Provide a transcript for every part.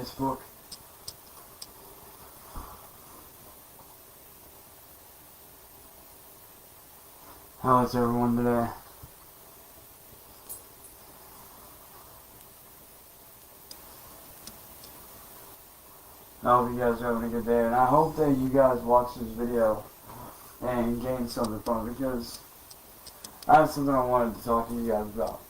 Facebook. How is everyone today? I hope you guys are having a good day, and I hope that you guys watch this video and gain something from it, because I have something I wanted to talk to you guys about.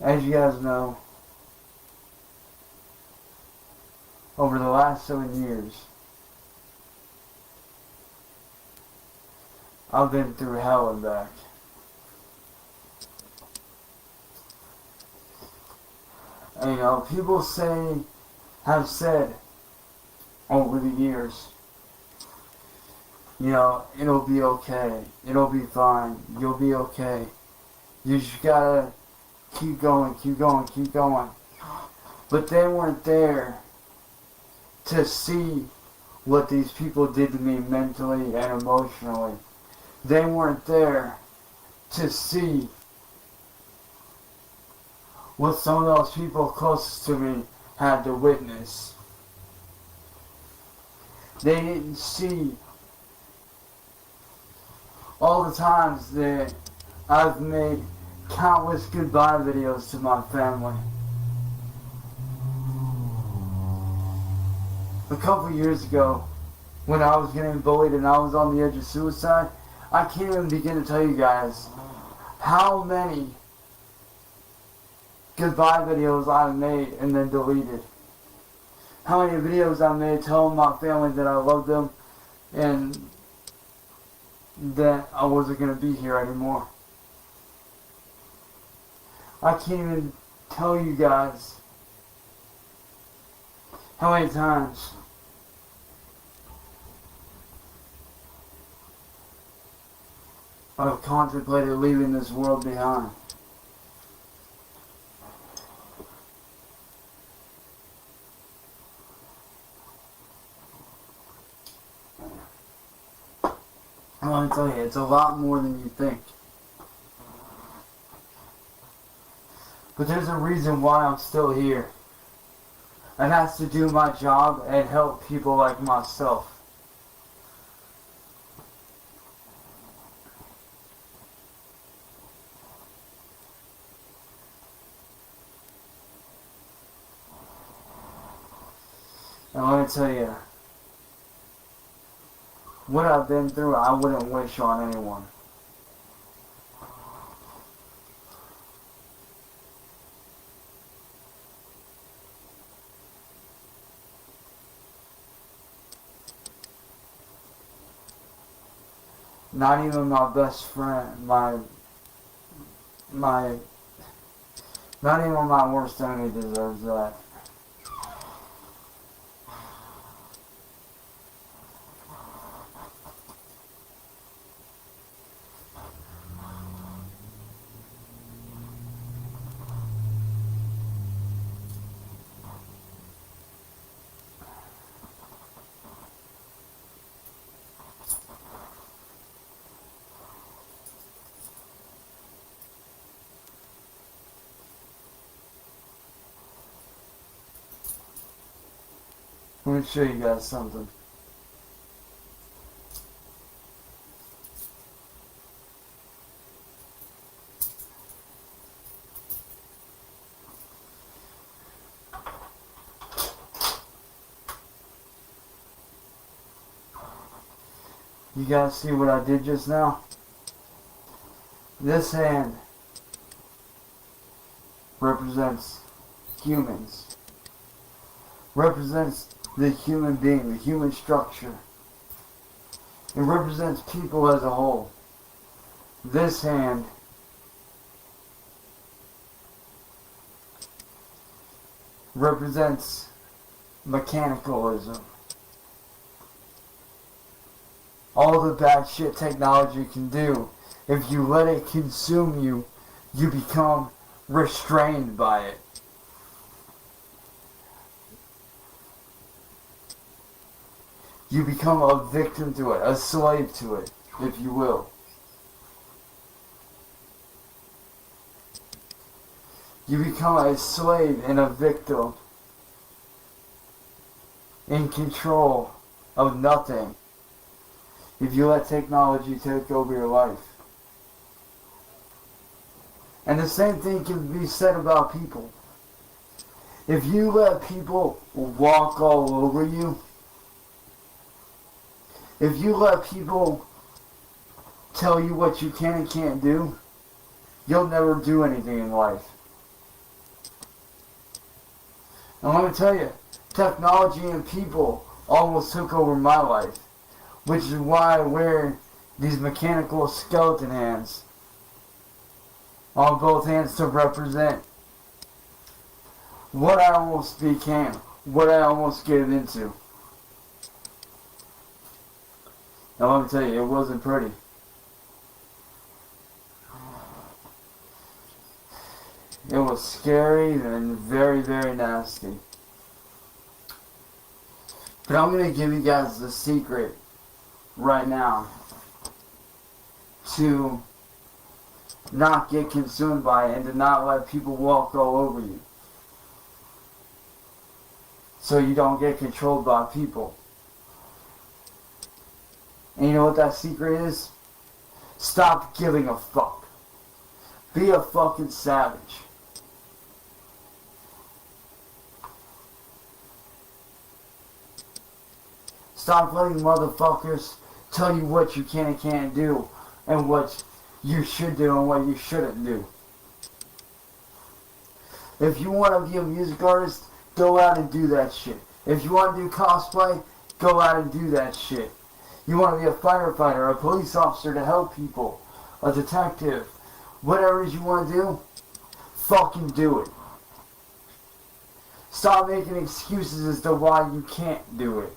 As you guys know, over the last 7 years, I've been through hell and back. And, you know, people have said over the years, you know, it'll be okay, it'll be fine, you'll be okay. You just gotta keep going, keep going, keep going. But they weren't there to see what these people did to me mentally and emotionally. They weren't there to see what some of those people closest to me had to witness. They didn't see all the times that I've made countless goodbye videos to my family. A couple years ago, when I was getting bullied and I was on the edge of suicide, I can't even begin to tell you guys how many goodbye videos I made and then deleted. How many videos I made telling my family that I loved them and that I wasn't going to be here anymore. I can't even tell you guys how many times I've contemplated leaving this world behind. I want to tell you, it's a lot more than you think. But there's a reason why I'm still here. It has to do my job and help people like myself. And let me tell you, what I've been through, I wouldn't wish on anyone. Not even my best friend, not even my worst enemy deserves that. Let me show you guys something. You guys see what I did just now? This hand represents humans. Represents the human being, the human structure. It represents people as a whole. This hand represents mechanicalism. All the bad shit technology can do. If you let it consume you, you become restrained by it. You become a victim to it, a slave to it, if you will. You become a slave and a victim, in control of nothing, if you let technology take over your life. And the same thing can be said about people. If you let people walk all over you, if you let people tell you what you can and can't do, you'll never do anything in life. And let me tell you, technology and people almost took over my life, which is why I wear these mechanical skeleton hands on both hands to represent what I almost became, what I almost gave into. Now let me tell you, it wasn't pretty. It was scary and very, very nasty. But I'm going to give you guys the secret right now to not get consumed by it and to not let people walk all over you, so you don't get controlled by people. And you know what that secret is? Stop giving a fuck. Be a fucking savage. Stop letting motherfuckers tell you what you can and can't do, and what you should do and what you shouldn't do. If you want to be a music artist, go out and do that shit. If you want to do cosplay, go out and do that shit. You want to be a firefighter, a police officer to help people, a detective, whatever it is you want to do, fucking do it. Stop making excuses as to why you can't do it.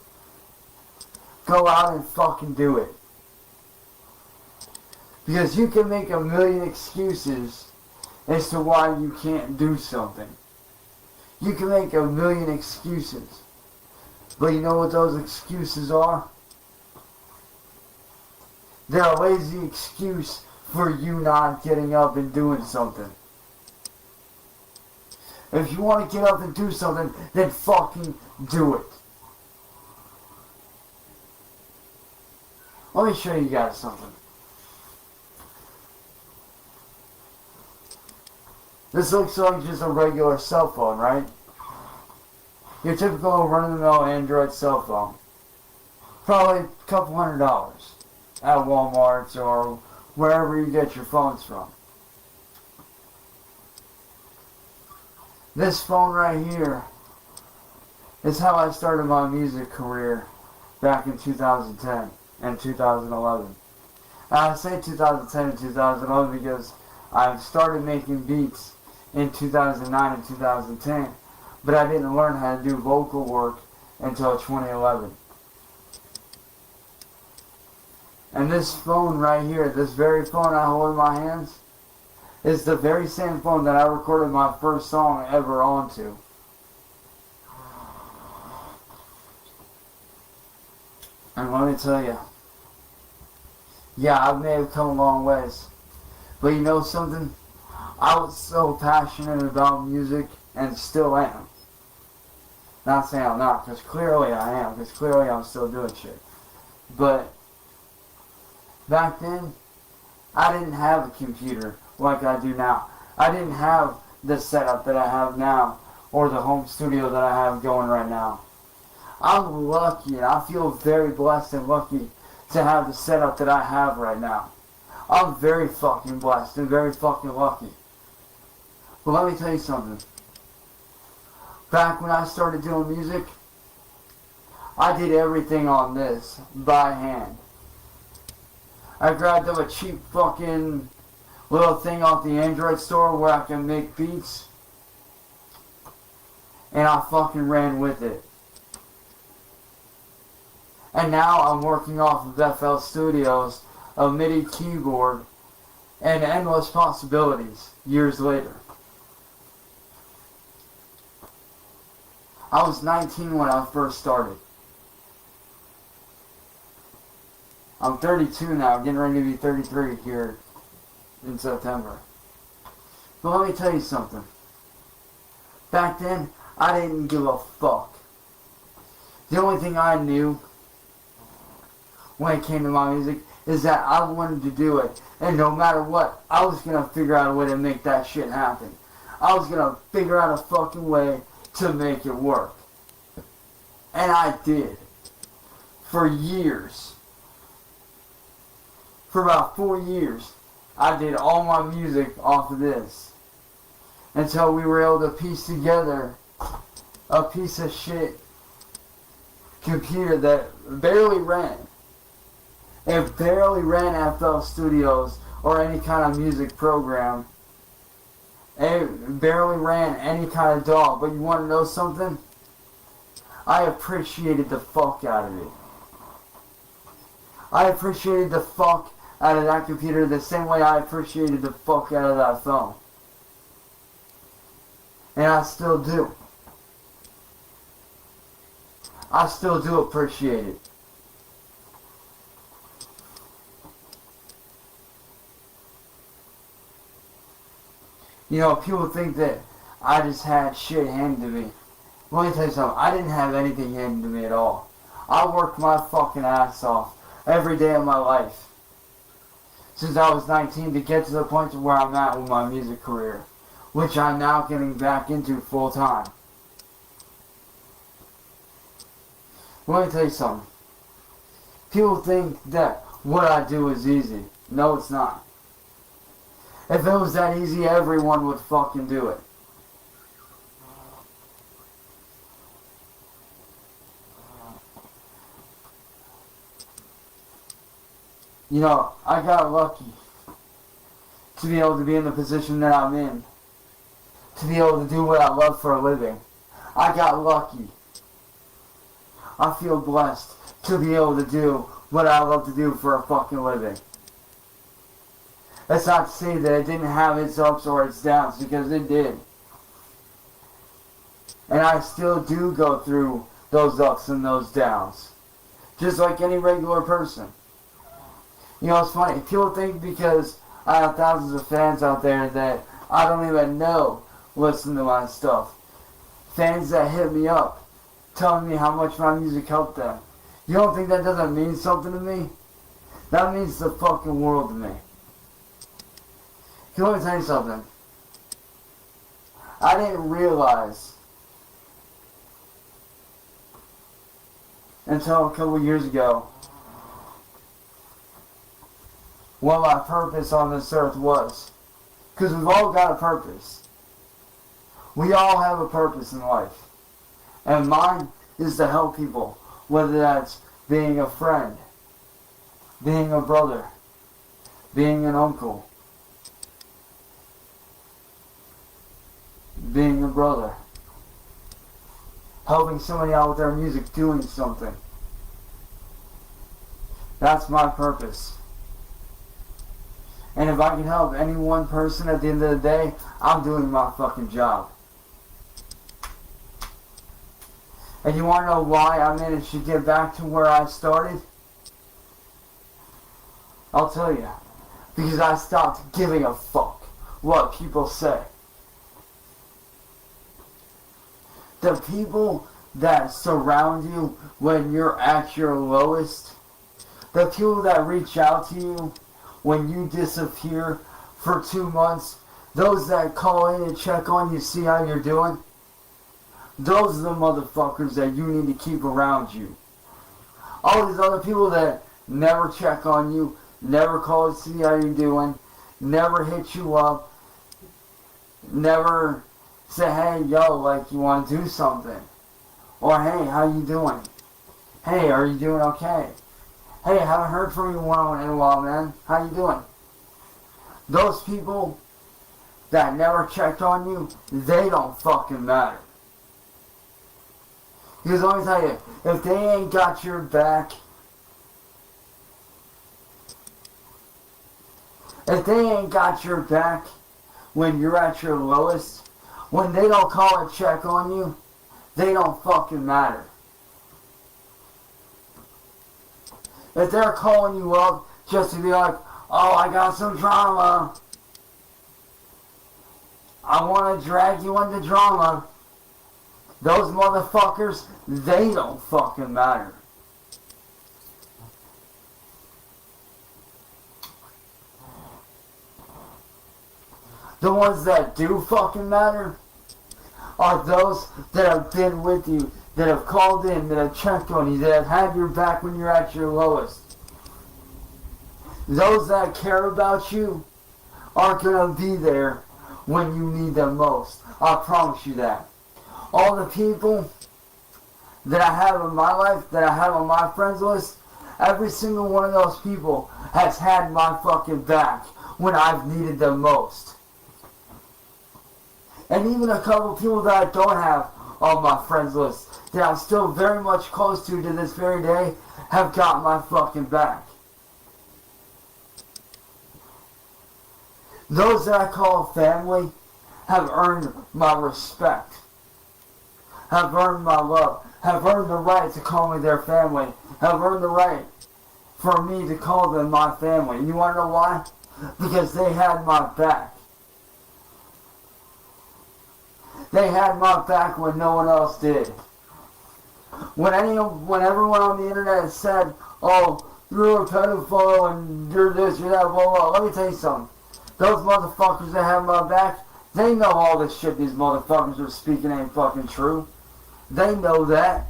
Go out and fucking do it. Because you can make a million excuses as to why you can't do something. You can make a million excuses. But you know what those excuses are? They're a lazy excuse for you not getting up and doing something. If you want to get up and do something, then fucking do it. Let me show you guys something. This looks like just a regular cell phone, right? Your typical run-of-the-mill Android cell phone. Probably a couple $100 at Walmart or wherever you get your phones from. This phone right here is how I started my music career back in 2010 and 2011. And I say 2010 and 2011 because I started making beats in 2009 and 2010, but I didn't learn how to do vocal work until 2011. And this phone right here, this very phone I hold in my hands, is the very same phone that I recorded my first song ever onto. And let me tell you, yeah, I may have come a long ways, but you know something? I was so passionate about music, and still am. Not saying I'm not, because clearly I am, because clearly I'm still doing shit. But back then, I didn't have a computer like I do now. I didn't have the setup that I have now, or the home studio that I have going right now. I'm lucky, and I feel very blessed and lucky to have the setup that I have right now. I'm very fucking blessed and very fucking lucky. But let me tell you something. Back when I started doing music, I did everything on this by hand. I grabbed up a cheap fucking little thing off the Android store where I can make beats, and I fucking ran with it. And now I'm working off of FL Studios, a MIDI keyboard, and endless possibilities years later. I was 19 when I first started. I'm 32 now, getting ready to be 33 here in September. But let me tell you something. Back then, I didn't give a fuck. The only thing I knew when it came to my music is that I wanted to do it. And no matter what, I was going to figure out a way to make that shit happen. I was going to figure out a fucking way to make it work. And I did. For years. For about 4 years, I did all my music off of this. Until we were able to piece together a piece of shit computer that barely ran. It barely ran FL Studios or any kind of music program. It barely ran any kind of DAW. But you want to know something? I appreciated the fuck out of it. I appreciated the fuck out of that computer the same way I appreciated the fuck out of that phone. And I still do. I still do appreciate it. You know, people think that I just had shit handed to me. Let me tell you something. I didn't have anything handed to me at all. I worked my fucking ass off every day of my life since I was 19 to get to the point where I'm at with my music career, which I'm now getting back into full time. Let me tell you something. People think that what I do is easy. No, it's not. If it was that easy, everyone would fucking do it. You know, I got lucky to be able to be in the position that I'm in. To be able to do what I love for a living. I got lucky. I feel blessed to be able to do what I love to do for a fucking living. That's not to say that it didn't have its ups or its downs, because it did. And I still do go through those ups and those downs. Just like any regular person. You know, it's funny. People think because I have thousands of fans out there that I don't even know listen to my stuff. Fans that hit me up, telling me how much my music helped them. You don't think that doesn't mean something to me? That means the fucking world to me. Let me tell you something. I didn't realize until a couple years ago what my purpose on this earth was. Because we've all got a purpose. We all have a purpose in life. And mine is to help people. Whether that's being a friend, being a brother, being an uncle, being a brother, helping somebody out with their music, doing something. That's my purpose. And if I can help any one person at the end of the day, I'm doing my fucking job. And you want to know why I managed to get back to where I started? I'll tell you. Because I stopped giving a fuck what people say. The people that surround you when you're at your lowest, the people that reach out to you when you disappear for 2 months, those that call in and check on you, see how you're doing, those are the motherfuckers that you need to keep around you. All these other people that never check on you, never call to see how you're doing, never hit you up, never say, hey, yo, like, you want to do something? Or, hey, how you doing? Hey, are you doing okay? Hey, I haven't heard from you in a while, man. How you doing? Those people that never checked on you, they don't fucking matter. Because let me tell you, if they ain't got your back, when you're at your lowest, when they don't call and check on you, they don't fucking matter. If they're calling you up just to be like, oh, I got some drama, I want to drag you into drama, Those motherfuckers, they don't fucking matter. The ones that do fucking matter are those that have been with you, that have called in, that have checked on you, that have had your back when you're at your lowest. Those that care about you are going to be there when you need them most. I promise you that. All the people that I have in my life, that I have on my friends list, every single one of those people has had my fucking back when I've needed them most. And even a couple people that I don't have on my friends list, that I'm still very much close to this very day, have got my fucking back. Those that I call family have earned my respect, have earned my love, have earned the right to call me their family, have earned the right for me to call them my family. And you want to know why? Because they had my back. They had my back when no one else did. When everyone on the internet said, oh, you're a pedophile and you're this, you're that, blah, blah, let me tell you something. Those motherfuckers that have my back, they know all this shit these motherfuckers are speaking ain't fucking true. They know that.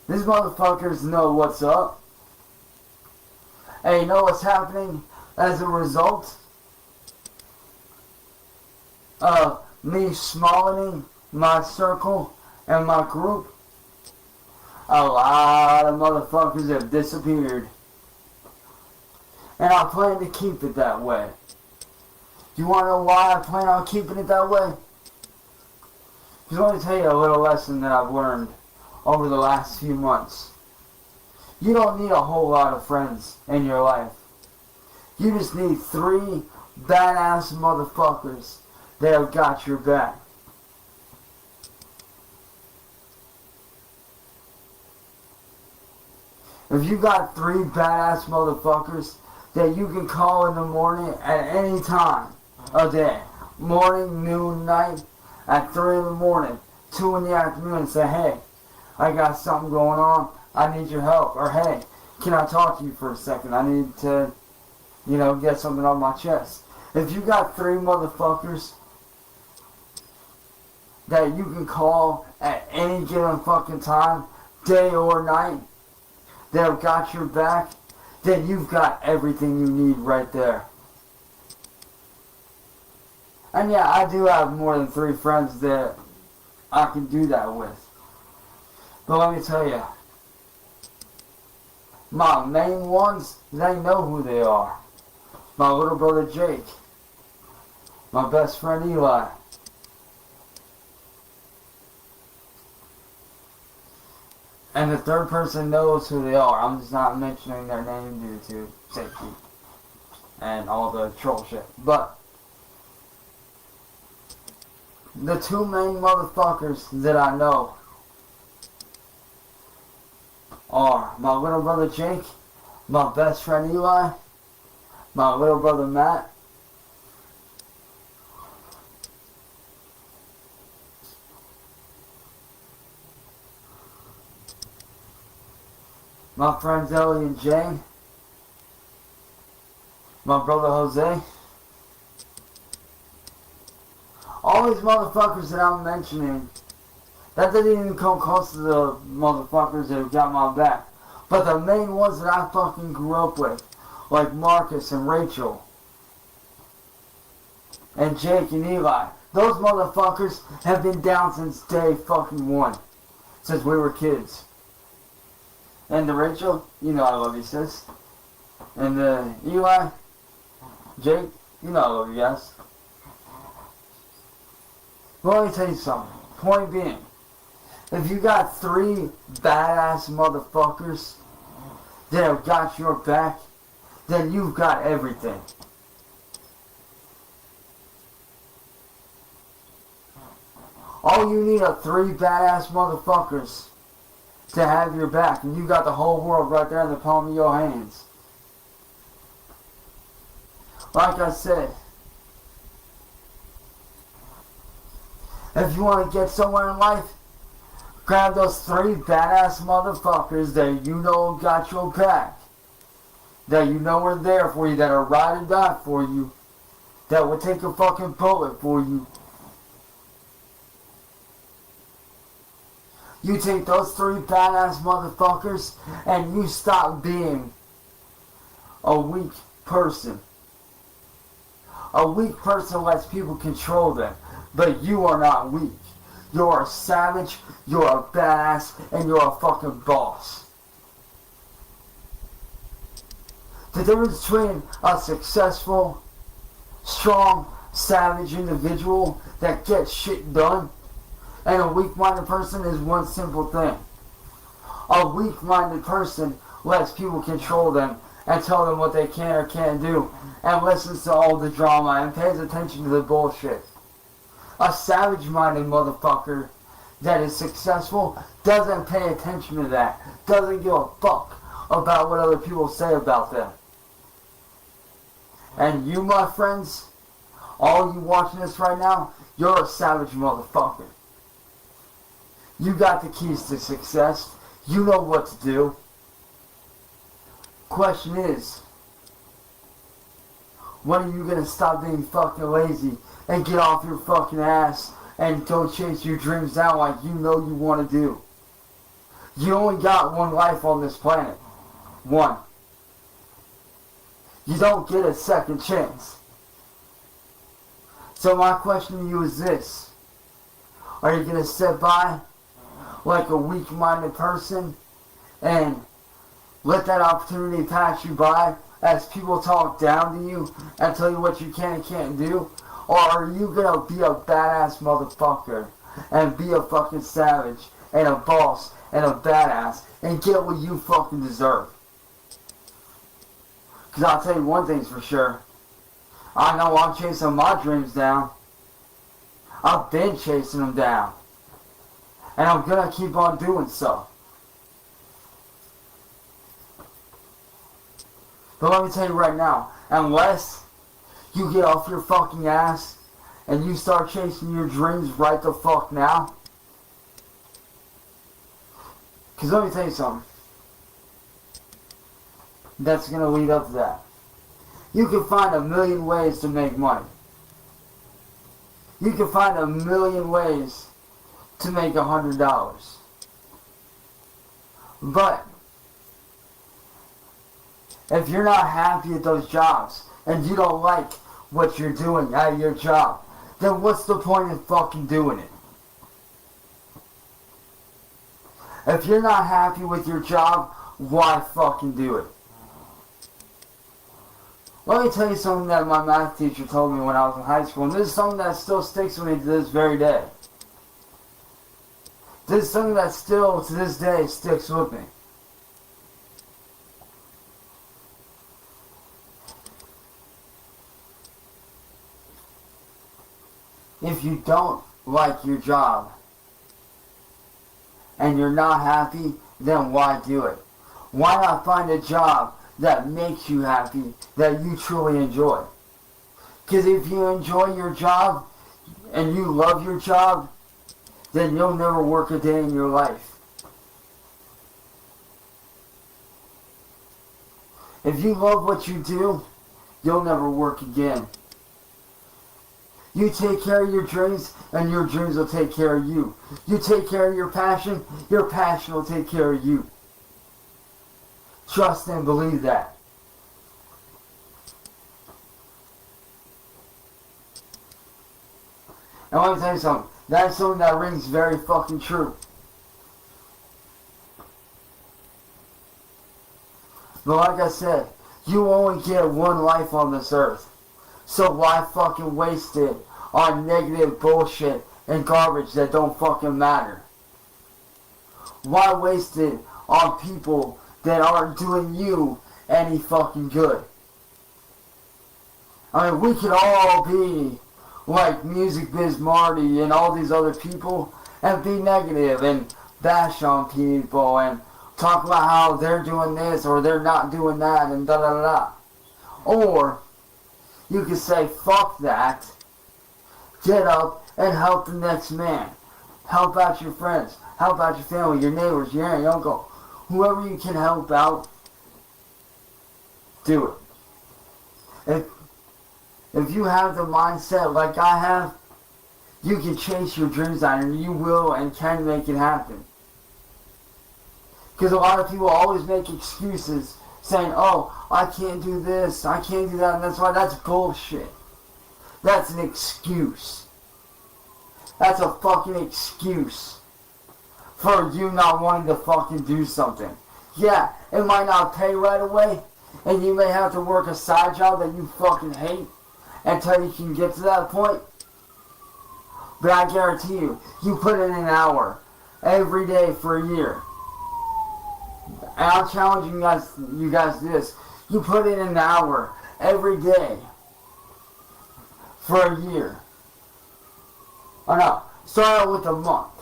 These motherfuckers know what's up. And you know what's happening as a result of me smallening my circle and my group? A lot of motherfuckers have disappeared. And I plan to keep it that way. You want to know why I plan on keeping it that way? Just let me tell you a little lesson that I've learned over the last few months. You don't need a whole lot of friends in your life. You just need 3 badass motherfuckers that have got your back. If you got 3 badass motherfuckers that you can call in the morning at any time of day, morning, noon, night, at 3 in the morning, 2 in the afternoon, and say, hey, I got something going on, I need your help. Or hey, can I talk to you for a second? I need to, get something on my chest. If you got 3 motherfuckers that you can call at any given fucking time, day or night, that have got your back, then you've got everything you need right there. And yeah, I do have more than 3 friends that I can do that with. But let me tell you, my main ones, they know who they are. My little brother Jake, my best friend Eli, and the third person knows who they are. I'm just not mentioning their name due to safety and all the troll shit. But the 2 main motherfuckers that I know are my little brother Jake, my best friend Eli, my little brother Matt, my friends Ellie and Jane, my brother Jose. All these motherfuckers that I'm mentioning, that didn't even come close to the motherfuckers that have got my back. But the main ones that I fucking grew up with, like Marcus and Rachel, and Jake and Eli, those motherfuckers have been down since day fucking 1. Since we were kids. And the Rachel, I love you, sis. And the Eli, Jake, I love you guys. Well, let me tell you something. Point being, if you got 3 badass motherfuckers that have got your back, then you've got everything. All you need are 3 badass motherfuckers to have your back, and you got the whole world right there in the palm of your hands. Like I said, if you want to get somewhere in life, grab those 3 badass motherfuckers that you know got your back, that you know are there for you, that are ride or die for you, that will take a fucking bullet for you. You take those 3 badass motherfuckers and you stop being a weak person. A weak person lets people control them, but you are not weak. You're a savage, you're a badass, and you're a fucking boss. The difference between a successful, strong, savage individual that gets shit done and a weak-minded person is one simple thing. A weak-minded person lets people control them and tell them what they can or can't do and listens to all the drama and pays attention to the bullshit. A savage-minded motherfucker that is successful doesn't pay attention to that, doesn't give a fuck about what other people say about them. And you, my friends, all you watching this right now, you're a savage motherfucker. You got the keys to success. You know what to do. Question is, when are you going to stop being fucking lazy and get off your fucking ass and go chase your dreams down like you know you want to do? You only got one life on this planet. One. You don't get a second chance. So my question to you is this. Are you going to sit by like a weak-minded person and let that opportunity pass you by as people talk down to you and tell you what you can and can't do? Or are you going to be a badass motherfucker and be a fucking savage and a boss and a badass and get what you fucking deserve? Because I'll tell you one thing's for sure. I know I'm chasing my dreams down. I've been chasing them down. And I'm going to keep on doing so. But let me tell you right now, unless you get off your fucking ass and you start chasing your dreams right the fuck now. Because let me tell you something. That's going to lead up to that. You can find a million ways to make money. You can find a million ways to make $100. But if you're not happy at those jobs and you don't like what you're doing at your job, then what's the point in fucking doing it? If you're not happy with your job, why fucking do it? Let me tell you something that my math teacher told me when I was in high school, and this is something that still sticks with me to this very day. This is something that still, to this day, sticks with me. If you don't like your job and you're not happy, then why do it? Why not find a job that makes you happy, that you truly enjoy? Because if you enjoy your job and you love your job, then you'll never work a day in your life. If you love what you do, you'll never work again. You take care of your dreams, and your dreams will take care of you. You take care of your passion will take care of you. Trust and believe that. And let me tell you something. That's something that rings very fucking true. But like I said, you only get one life on this earth. So why fucking waste it on negative bullshit and garbage that don't fucking matter? Why waste it on people that aren't doing you any fucking good? I mean, we could all be like Music Biz Marty and all these other people and be negative and bash on people and talk about how they're doing this or they're not doing that and da da da da. Or you can say, fuck that, get up and help the next man. Help out your friends, help out your family, your neighbors, your aunt, your uncle. Whoever you can help out, do it. If you have the mindset like I have, you can chase your dreams down and you will and can make it happen. Because a lot of people always make excuses saying, oh, I can't do this, I can't do that, and that's why that's bullshit. That's an excuse. That's a fucking excuse for you not wanting to fucking do something. Yeah, it might not pay right away, and you may have to work a side job that you fucking hate until you can get to that point. But I guarantee you, you put in an hour every day for a year. And I'm challenging you guys to this. You put in an hour every day for a year. Or no, start out with a month.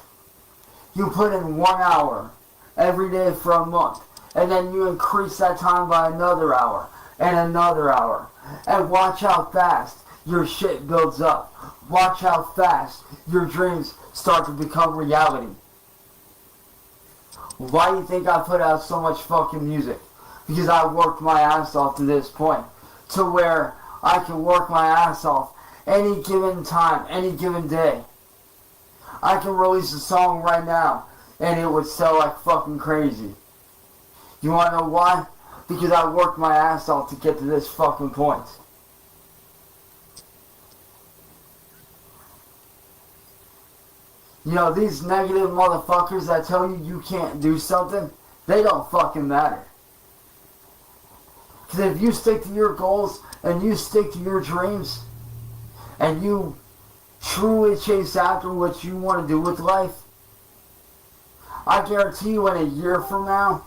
You put in 1 hour every day for a month. And then you increase that time by another hour and another hour. And watch how fast your shit builds up. Watch how fast your dreams start to become reality. Why do you think I put out so much fucking music? Because I worked my ass off to this point. To where I can work my ass off any given time, any given day. I can release a song right now and it would sell like fucking crazy. You wanna know why? Because I worked my ass off to get to this fucking point. You know, these negative motherfuckers that tell you you can't do something, they don't fucking matter. Because if you stick to your goals and you stick to your dreams and you truly chase after what you want to do with life, I guarantee you in a year from now,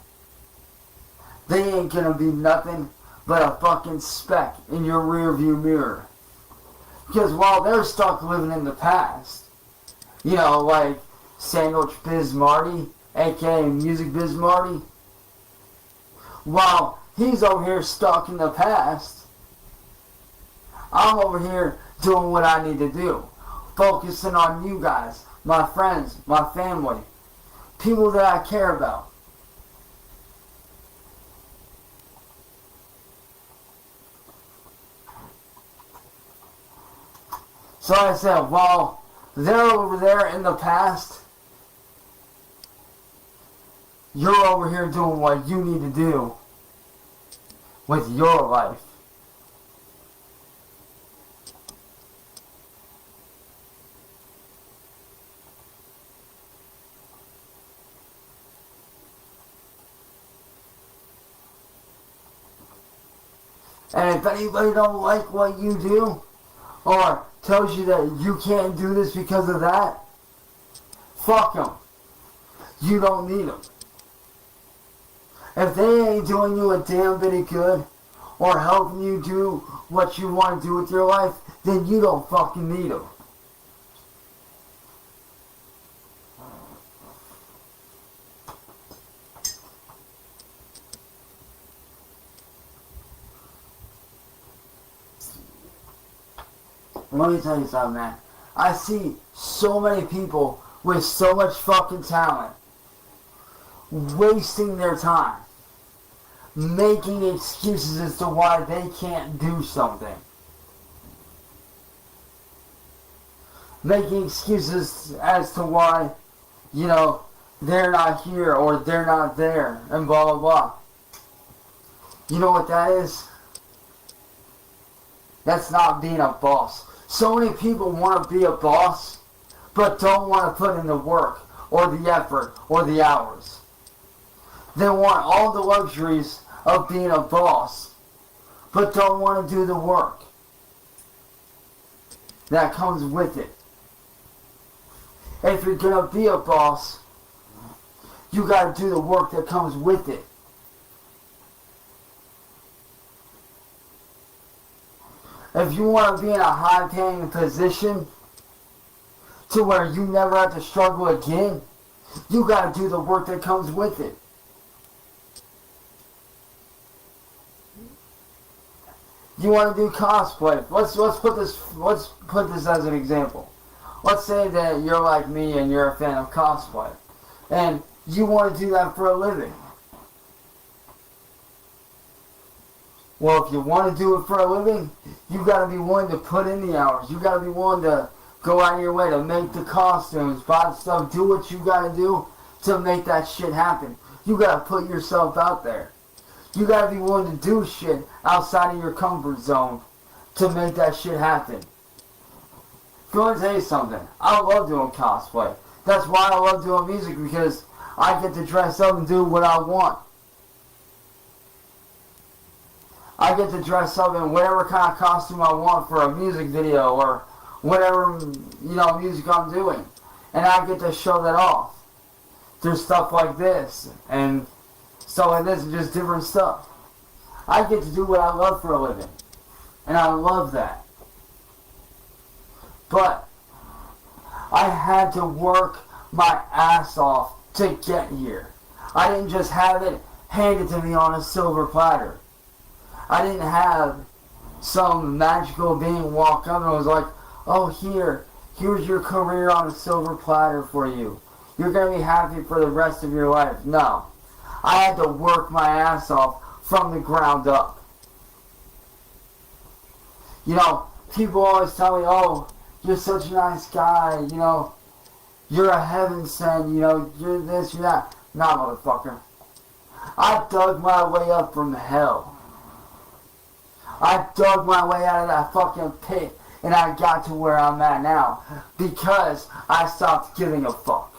they ain't gonna be nothing but a fucking speck in your rearview mirror. Because while they're stuck living in the past, you know, like Sandwich Biz Marty, aka Music Biz Marty, while he's over here stuck in the past, I'm over here doing what I need to do. Focusing on you guys, my friends, my family, people that I care about. So like I said, while they're over there in the past, you're over here doing what you need to do with your life. And if anybody don't like what you do, or tells you that you can't do this because of that, fuck them. You don't need them. If they ain't doing you a damn bit of good, or helping you do what you want to do with your life, then you don't fucking need them. Let me tell you something, man. I see so many people with so much fucking talent wasting their time, making excuses as to why they can't do something. Making excuses as to why, you know, they're not here or they're not there and blah blah blah. You know what that is? That's not being a boss. So many people want to be a boss, but don't want to put in the work, or the effort, or the hours. They want all the luxuries of being a boss, but don't want to do the work that comes with it. If you're going to be a boss, you got to do the work that comes with it. If you want to be in a high-paying position to where you never have to struggle again, You gotta do the work that comes with it. You want to do cosplay? Let's put this as an example. Let's say that you're like me and you're a fan of cosplay, and you want to do that for a living. Well, if you want to do it for a living, you got to be willing to put in the hours. You got to be willing to go out of your way to make the costumes, buy the stuff, do what you got to do to make that shit happen. You got to put yourself out there. You got to be willing to do shit outside of your comfort zone to make that shit happen. If you want to tell you something, I love doing cosplay. That's why I love doing music, because I get to dress up and do what I want. I get to dress up in whatever kind of costume I want for a music video or whatever, music I'm doing. And I get to show that off through stuff like this and stuff like this and just different stuff. I get to do what I love for a living. And I love that. But I had to work my ass off to get here. I didn't just have it handed to me on a silver platter. I didn't have some magical being walk up and was like, oh, here's your career on a silver platter for you. You're going to be happy for the rest of your life. No. I had to work my ass off from the ground up. People always tell me, oh, you're such a nice guy, you're a heaven sent, you're this, you're that. Nah, motherfucker. I dug my way up from hell. I dug my way out of that fucking pit, and I got to where I'm at now because I stopped giving a fuck.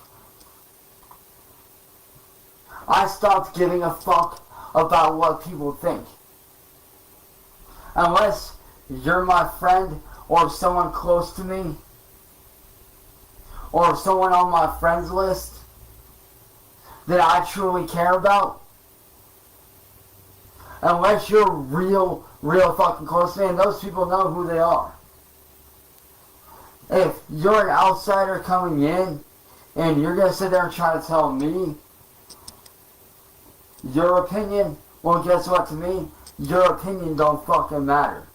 I stopped giving a fuck about what people think. Unless you're my friend or someone close to me or someone on my friends list that I truly care about. Unless you're real fucking close to me, and those people know who they are. If you're an outsider coming in, and you're going to sit there and try to tell me your opinion, well, guess what, to me, your opinion don't fucking matter.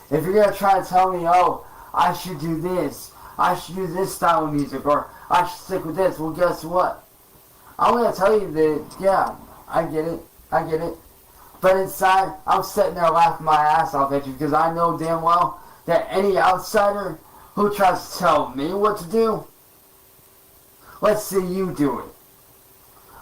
If you're going to try to tell me, oh, I should do this, I should do this style of music, or I should stick with this, well, guess what? I'm going to tell you that, yeah, I get it. But inside, I'm sitting there laughing my ass off at you because I know damn well that any outsider who tries to tell me what to do, let's see you do it.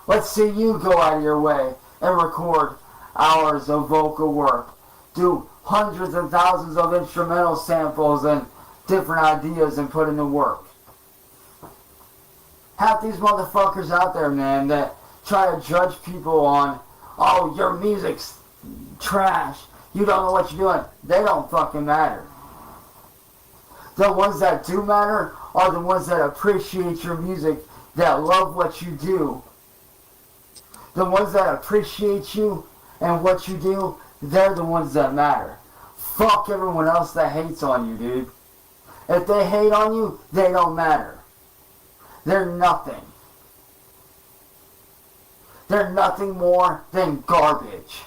Let's see you go out of your way and record hours of vocal work, do hundreds and thousands of instrumental samples and different ideas and put in the work. Half these motherfuckers out there, man, that try to judge people on, oh, your music's trash, you don't know what you're doing. They don't fucking matter. The ones that do matter are the ones that appreciate your music, that love what you do. The ones that appreciate you and what you do, they're the ones that matter. Fuck everyone else that hates on you, dude. If they hate on you, they don't matter. They're nothing. They're nothing more than garbage.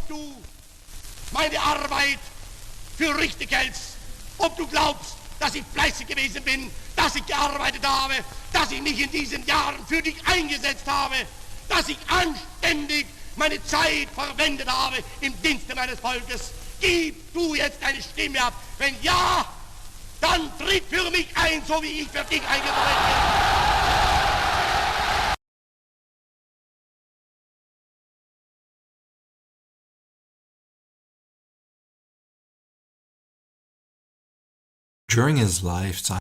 du meine Arbeit für richtig hältst, ob du glaubst, dass ich fleißig gewesen bin, dass ich gearbeitet habe, dass ich mich in diesen Jahren für dich eingesetzt habe, dass ich anständig meine Zeit verwendet habe im Dienste meines Volkes. Gib du jetzt deine Stimme ab. Wenn ja, dann tritt für mich ein, so wie ich für dich eingetreten bin. During his lifetime,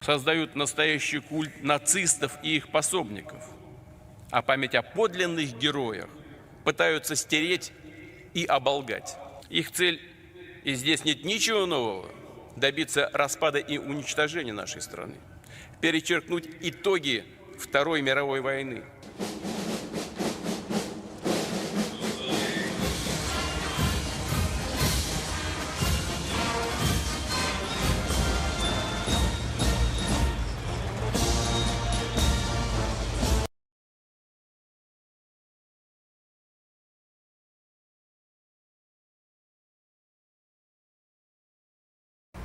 создают настоящий культ нацистов и их пособников, а память о подлинных героях пытаются стереть и оболгать. Их цель, и здесь нет ничего нового, добиться распада и уничтожения нашей страны, перечеркнуть итоги Второй мировой войны.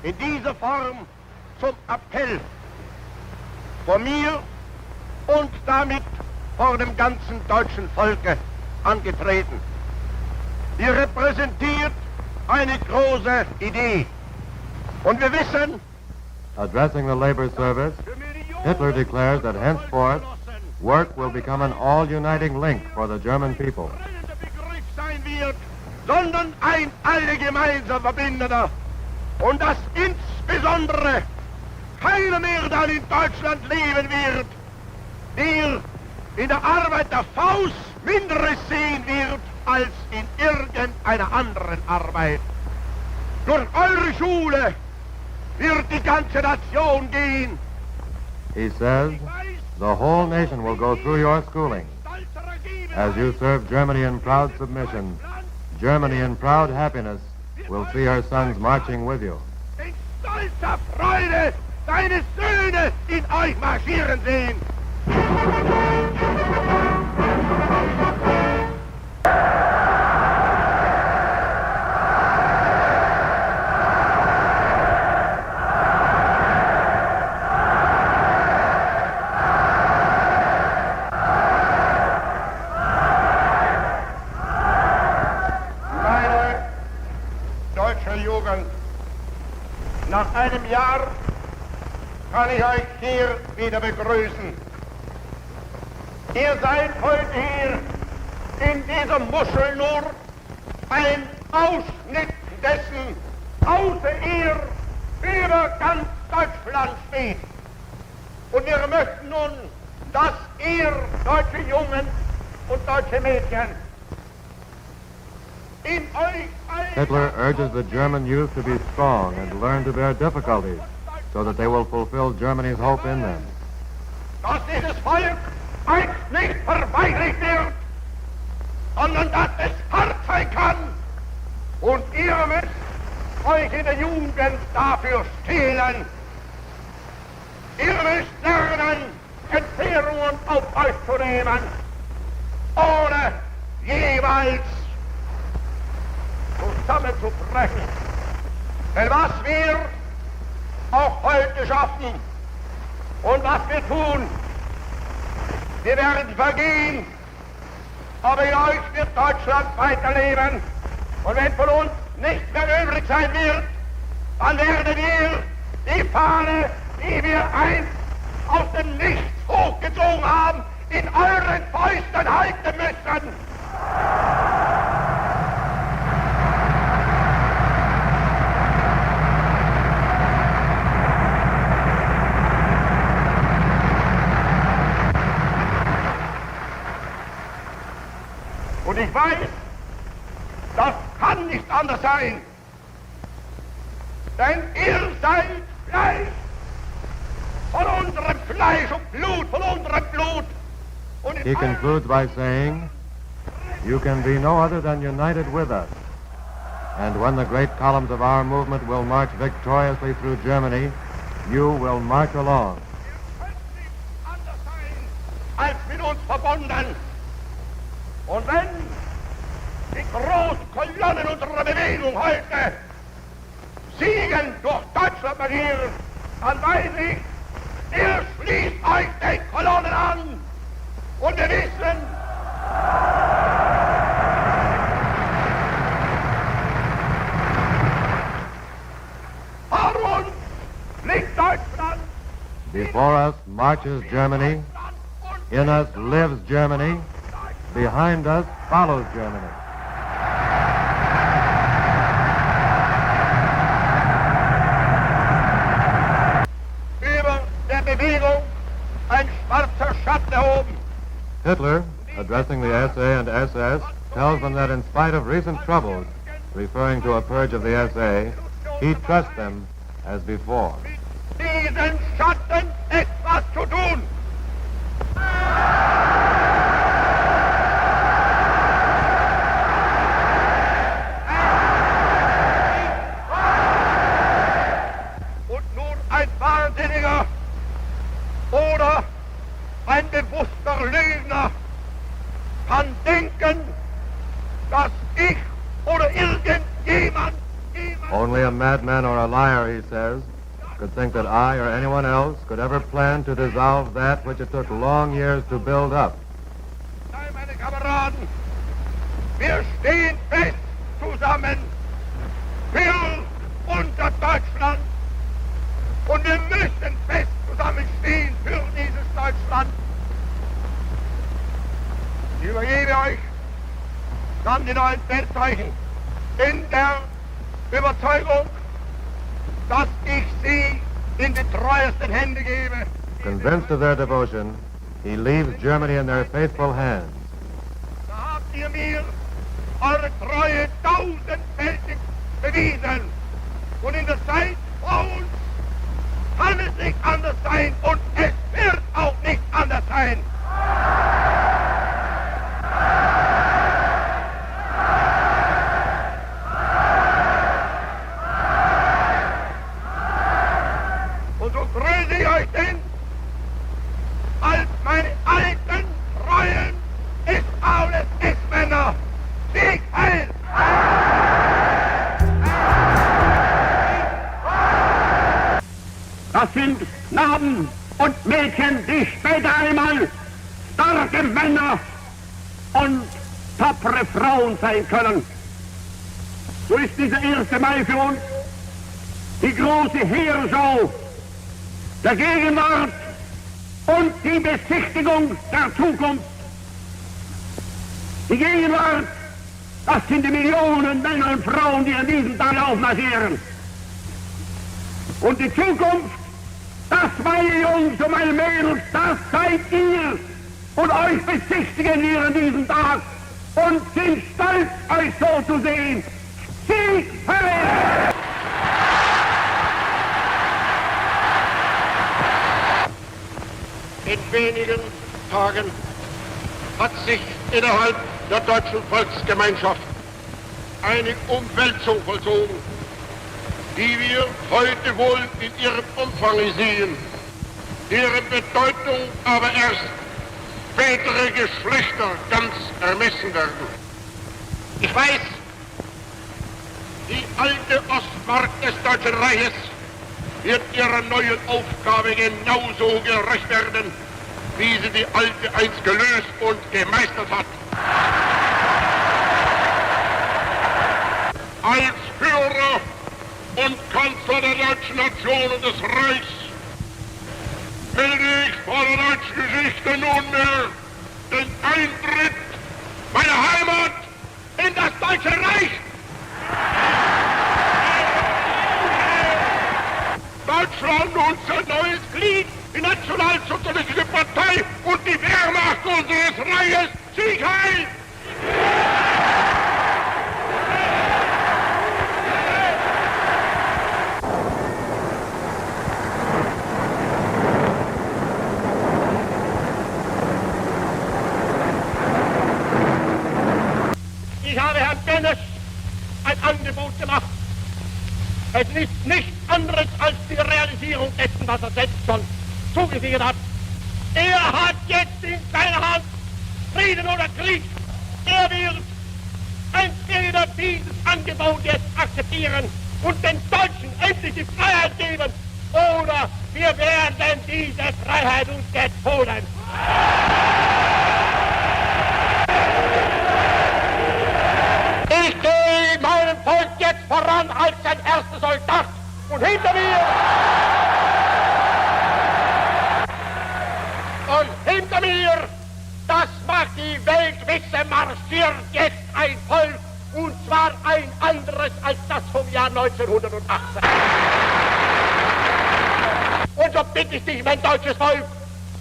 In dieser Form zum Appell vor mir und damit vor dem ganzen deutschen Volke angetreten. Ihr repräsentiert eine große Idee. Und wir wissen, addressing the labor service, Hitler declares that henceforth work will become an all-uniting link for the German people. Begriff sein wird, sondern ein alle gemeinsam verbindender. Und dass insbesondere keiner mehr dann in Deutschland leben wird, der in der Arbeit der Faust Minderes sehen wird als in irgendeiner anderen Arbeit. Durch eure Schule wird die ganze Nation gehen. He says, the whole nation will go through your schooling. As you serve Germany in proud submission, Germany in proud happiness will see her sons marching with you. In stolzer Freude deine Söhne in euch marschieren sehen. Nach einem Jahr kann ich euch hier wieder begrüßen. Ihr seid heute hier in dieser Muschel nur ein Ausschnitt dessen, außer ihr über ganz Deutschland steht. Und wir möchten nun, dass ihr, deutsche Jungen und deutsche Mädchen, in euch Hitler urges the German youth to be strong and learn to bear difficulties so that they will fulfill Germany's hope in them. dass dieses Volk einst nicht verweichlicht wird, sondern dass es hart sein kann. Und ihr müsst euch in der Jugend dafür stehlen. Ihr müsst lernen, Entbehrungen auf euch zu nehmen, ohne jeweils zusammenzubrechen. Denn was wir auch heute schaffen und was wir tun, wir werden vergehen, aber in euch wird Deutschland weiterleben. Und wenn von uns nichts mehr übrig sein wird, dann werdet ihr die Fahne, die wir einst aus dem Nichts hochgezogen haben, in euren Fäusten halten müssen. Und ich weiß, das kann nicht anders sein. Denn ihr seid Fleisch von unserem Fleisch und Blut, von unserem Blut. Und He concludes by saying, "You can be no other than united with us. And when the great columns of our movement will march victoriously through Germany, you will march along." Ihr könnt nicht anders sein als mit uns verbunden. Und wenn die großen Kolonnen unserer Bewegung heute Siegen durch Deutschland marschieren, dann weiß ich, ihr schließt euch den Kolonnen an. Und wir wissen, vor uns liegt Deutschland. Before us marches Germany. In us lives Germany. Behind us follows Germany. Über der Bewegung ein schwarzer Schatten erhoben. Hitler, addressing the SA and SS, tells them that in spite of recent troubles, referring to a purge of the SA, he trusts them as before. Diesen Schatten etwas zu tun. Und nur ein Wahnsinniger oder ein bewusster Lügner kann denken, dass ich oder irgendjemand Only a madman or a liar, he says, could think that I or anyone else could ever plan to dissolve that which it took long years to build up. Nein, meine Kameraden, wir stehen fest zusammen für unser Deutschland und wir müssen fest zusammenstehen für dieses Deutschland. Ich übergebe euch dann die neuen Feldzeichen in der Überzeugung, dass ich sie in die treuesten Hände gebe. Convinced of their devotion, he leaves Germany in their faithful hands. Da habt ihr mir eure Treue tausendfältig bewiesen. Und in der Zeit vor uns kann es nicht anders sein und es wird auch nicht anders sein. Und so grüße ich euch denn als meine alten, treuen S-Aules S-Männer. Sieg heil! Das sind Knaben und Mädchen, die später einmal starke Männer und tapfere Frauen sein können. So ist dieser 1. Mai für uns die große Heerschau der Gegenwart und die Besichtigung der Zukunft. Die Gegenwart, das sind die Millionen Männer und Frauen, die an diesem Tag aufmarschieren. Und die Zukunft, das, meine Jungs und meine Mädels, das seid ihr. Und euch besichtigen wir an diesem Tag und sind stolz, euch so zu sehen. Sieg heil! In wenigen Tagen hat sich innerhalb der deutschen Volksgemeinschaft eine Umwälzung vollzogen, die wir heute wohl in ihrem Umfang sehen, deren Bedeutung aber erst spätere Geschlechter ganz ermessen werden. Ich weiß, die alte Ostmark des Deutschen Reiches wird ihrer neuen Aufgabe genauso gerecht werden, wie sie die alte einst gelöst und gemeistert hat. Als Führer und Kanzler der deutschen Nation und des Reichs melde ich vor der deutschen Geschichte nunmehr den Eintritt meiner Heimat in das Deutsche Reich. Deutschland, unser neues Glied, die Nationalsozialistische Partei und die Wehrmacht unseres Reiches. Sieg heil! Ich habe Herrn Dennis ein Angebot gemacht. Es ist nichts anderes als die Realisierung dessen, was er selbst schon zugesichert hat. Er hat jetzt in seiner Hand Frieden oder Krieg. Er wird entweder dieses Angebot jetzt akzeptieren und den Deutschen endlich die Freiheit geben, oder wir werden diese Freiheit uns jetzt holen. Ich gehe meinem Volk jetzt voran als sein erster Soldat und hinter mir das mag die Welt wissen, marschiert jetzt ein Volk, und zwar ein anderes als das vom Jahr 1918. Und so bitte ich dich, mein deutsches Volk,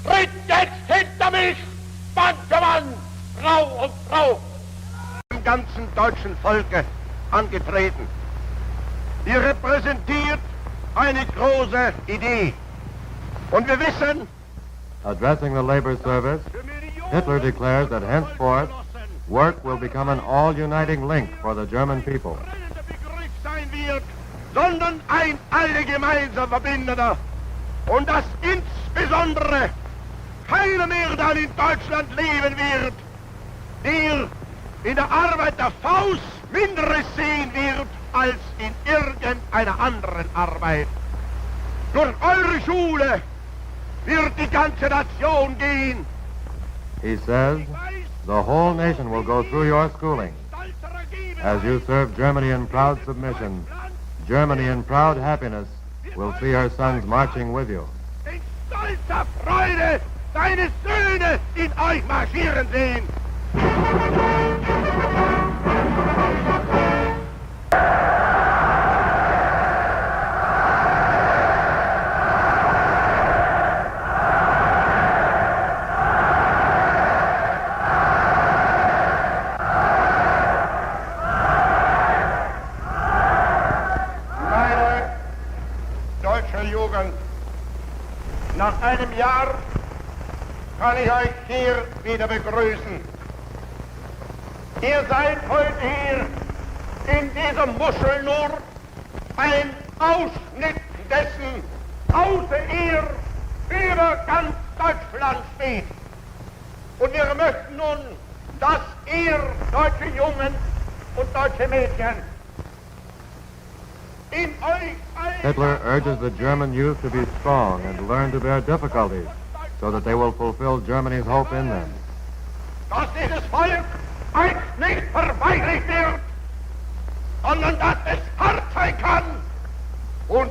tritt jetzt hinter mich, Mann für Mann, Frau und Frau. Im ganzen deutschen Volke angetreten. Ihr repräsentiert eine große Idee. Und wir wissen, addressing the labor service, Hitler declares that henceforth work will become an all-uniting link for the German people. Begriff sein wird, sondern ein alle gemeinsam verbindender. Und dass insbesondere keiner mehr dann in Deutschland leben wird, der in der Arbeit der Faust Minderes sehen wird als in irgendeiner anderen Arbeit. Durch eure Schule wird die ganze Nation gehen. He says, the whole nation will go through your schooling. As you serve Germany in proud submission, Germany in proud happiness will see her sons marching with you. In stolzer Freude deine Söhne in euch marschieren sehen. Nach einem Jahr kann ich euch hier wieder begrüßen. Ihr seid heute hier in dieser Muschel nur ein Ausschnitt dessen, außer ihr über ganz Deutschland steht. Und wir möchten nun, dass ihr, deutsche Jungen und deutsche Mädchen, Hitler urges the German youth to be strong and learn to bear difficulties so that they will fulfill Germany's hope in them. Dass dieses Volk einst nicht verweichlicht wird, sondern dass es hart sein kann und